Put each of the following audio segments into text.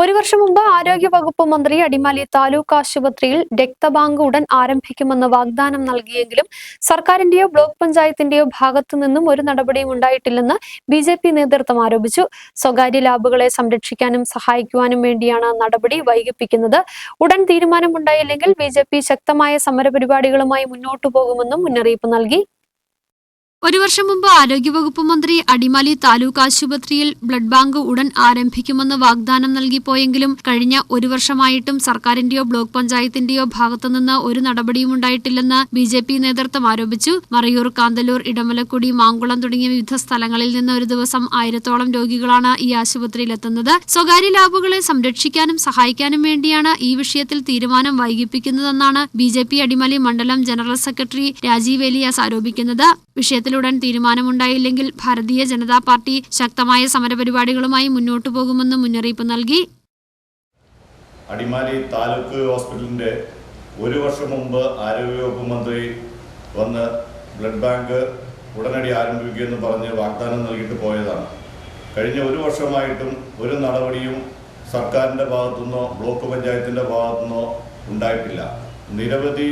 ഒരു വർഷം മുമ്പ് ആരോഗ്യവകുപ്പ് മന്ത്രി അടിമാലി താലൂക്ക് ആശുപത്രിയിൽ രക്തബാങ്ക് ഉടൻ ആരംഭിക്കുമെന്ന് വാഗ്ദാനം നൽകിയെങ്കിലും സർക്കാരിന്റെയോ ബ്ലോക്ക് പഞ്ചായത്തിന്റെയോ ഭാഗത്തു നിന്നും ഒരു നടപടിയും ഉണ്ടായിട്ടില്ലെന്ന് ബിജെപി നേതൃത്വം ആരോപിച്ചു. സ്വകാര്യ ലാബുകളെ സംരക്ഷിക്കാനും സഹായിക്കുവാനും വേണ്ടിയാണ് നടപടി വൈകിപ്പിക്കുന്നത്. ഉടൻ തീരുമാനമുണ്ടായില്ലെങ്കിൽ ബിജെപി ശക്തമായ സമരപരിപാടികളുമായി മുന്നോട്ടു പോകുമെന്നും മുന്നറിയിപ്പ് നൽകി. ഒരു വർഷം മുമ്പ് ആരോഗ്യവകുപ്പ് മന്ത്രി അടിമാലി താലൂക്ക് ആശുപത്രിയിൽ ബ്ലഡ് ബാങ്ക് ഉടൻ ആരംഭിക്കുമെന്ന് വാഗ്ദാനം നൽകിപ്പോയെങ്കിലും കഴിഞ്ഞ ഒരു വർഷമായിട്ടും സർക്കാരിന്റെയോ ബ്ലോക്ക് പഞ്ചായത്തിന്റെയോ ഭാഗത്തുനിന്ന് ഒരു നടപടിയും ഉണ്ടായിട്ടില്ലെന്ന് ബിജെപി നേതൃത്വം ആരോപിച്ചു. മറയൂർ, കാന്തല്ലൂർ, ഇടമലക്കുടി, മാങ്കുളം തുടങ്ങിയ വിവിധ സ്ഥലങ്ങളിൽ നിന്ന് ഒരു ദിവസം 1000-ഓളം രോഗികളാണ് ഈ ആശുപത്രിയിലെത്തുന്നത്. സ്വകാര്യ ലാബുകളെ സംരക്ഷിക്കാനും സഹായിക്കാനും വേണ്ടിയാണ് ഈ വിഷയത്തിൽ തീരുമാനം വൈകിപ്പിക്കുന്നതെന്നാണ് ബിജെപി അടിമാലി മണ്ഡലം ജനറൽ സെക്രട്ടറി രാജീവ് ഏലിയാസ് ആരോപിക്കുന്നത്. വിഷയത്തിലുടൻ തീരുമാനമുണ്ടായില്ലെങ്കിൽ ഭാരതീയ ജനതാ പാർട്ടി ശക്തമായ സമരപരിപാടികളുമായി മുന്നോട്ടു പോകുമെന്ന് മുന്നറിയിപ്പ് നൽകി. അടിമാലി താലൂക്ക് ഹോസ്പിറ്റലിന്റെ ഒരു വർഷം മുമ്പ് ആരോഗ്യവകുപ്പ് മന്ത്രി വന്ന് ബ്ലഡ് ബാങ്ക് ഉടനടി ആരംഭിക്കുമെന്ന് പറഞ്ഞ് വാഗ്ദാനം നൽകിയിട്ട് പോയതാണ്. കഴിഞ്ഞ ഒരു വർഷമായിട്ടും ഒരു നടപടിയും സർക്കാരിൻ്റെ ഭാഗത്തുനിന്നോ ബ്ലോക്ക് പഞ്ചായത്തിൻ്റെ ഭാഗത്തുനിന്നോ ഉണ്ടായിട്ടില്ല. നിരവധി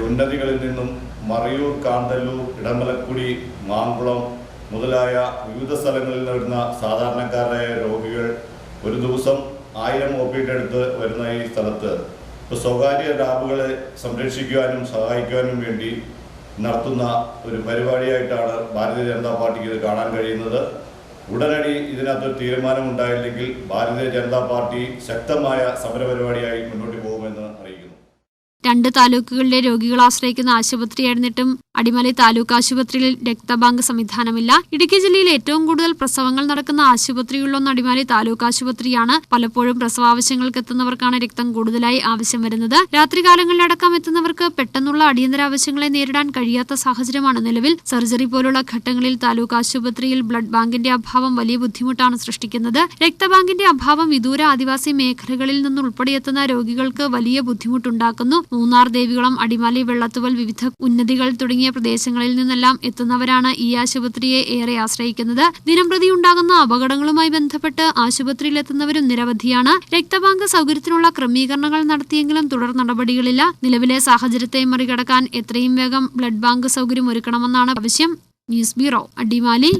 ഉന്നതികളിൽ നിന്നും മറയൂർ, കാന്തല്ലൂർ, ഇടമലക്കുടി, മാങ്കുളം മുതലായ വിവിധ സ്ഥലങ്ങളിൽ വരുന്ന സാധാരണക്കാരായ രോഗികൾ ഒരു ദിവസം 1000 OPയുടെ അടുത്ത് വരുന്ന ഈ സ്ഥലത്ത് ഇപ്പോൾ സ്വകാര്യ ലാബുകളെ സംരക്ഷിക്കുവാനും സഹായിക്കുവാനും വേണ്ടി നടത്തുന്ന ഒരു പരിപാടിയായിട്ടാണ് ഭാരതീയ ജനതാ പാർട്ടിക്ക് ഇത് കാണാൻ കഴിയുന്നത്. ഉടനടി ഇതിനകത്ത് തീരുമാനമുണ്ടായില്ലെങ്കിൽ ഭാരതീയ ജനതാ പാർട്ടി ശക്തമായ സമരപരിപാടിയായി മുന്നോട്ട് പോകുമെന്ന് അറിയിക്കുന്നു. 2 താലൂക്കുകളിലെ രോഗികൾ ആശ്രയിക്കുന്ന ആശുപത്രിയായിരുന്നിട്ടും അടിമാലി താലൂക്ക് ആശുപത്രിയിൽ രക്തബാങ്ക് സംവിധാനമില്ല. ഇടുക്കി ജില്ലയിൽ ഏറ്റവും കൂടുതൽ പ്രസവങ്ങൾ നടക്കുന്ന ആശുപത്രികളിലൊന്ന് അടിമാലി താലൂക്ക് ആശുപത്രിയാണ്. പലപ്പോഴും പ്രസവാവശ്യങ്ങൾക്ക് എത്തുന്നവർക്കാണ് രക്തം കൂടുതലായി ആവശ്യം വരുന്നത്. രാത്രികാലങ്ങളിലടക്കം എത്തുന്നവർക്ക് പെട്ടെന്നുള്ള അടിയന്തര ആവശ്യങ്ങളെ നേരിടാൻ കഴിയാത്ത സാഹചര്യമാണ് നിലവിൽ. സർജറി പോലുള്ള ഘട്ടങ്ങളിൽ താലൂക്ക് ആശുപത്രിയിൽ ബ്ലഡ് ബാങ്കിന്റെ അഭാവം വലിയ ബുദ്ധിമുട്ടാണ് സൃഷ്ടിക്കുന്നത്. രക്തബാങ്കിന്റെ അഭാവം വിദൂര ആദിവാസി മേഖലകളിൽ നിന്നുൾപ്പെടെ എത്തുന്ന രോഗികൾക്ക് വലിയ ബുദ്ധിമുട്ടുണ്ടാക്കുന്നു. മൂന്നാർ, ദേവികുളം, അടിമാലി, വെള്ളത്തുവൽ, വിവിധ ഉന്നതികൾ തുടങ്ങിയ പ്രദേശങ്ങളിൽ നിന്നെല്ലാം എത്തുന്നവരാണ് ഈ ആശുപത്രിയെ ഏറെ ആശ്രയിക്കുന്നത്. ദിനംപ്രതി ഉണ്ടാകുന്ന അപകടങ്ങളുമായി ബന്ധപ്പെട്ട് ആശുപത്രിയിലെത്തുന്നവരും നിരവധിയാണ്. രക്തബാങ്ക് സൗകര്യത്തിനുള്ള ക്രമീകരണങ്ങൾ നടത്തിയെങ്കിലും തുടർ നടപടികളില്ല. നിലവിലെ സാഹചര്യത്തെ മറികടക്കാൻ എത്രയും വേഗം ബ്ലഡ് ബാങ്ക് സൗകര്യം ഒരുക്കണമെന്നാണ് ആവശ്യം. News bureau, Adimali.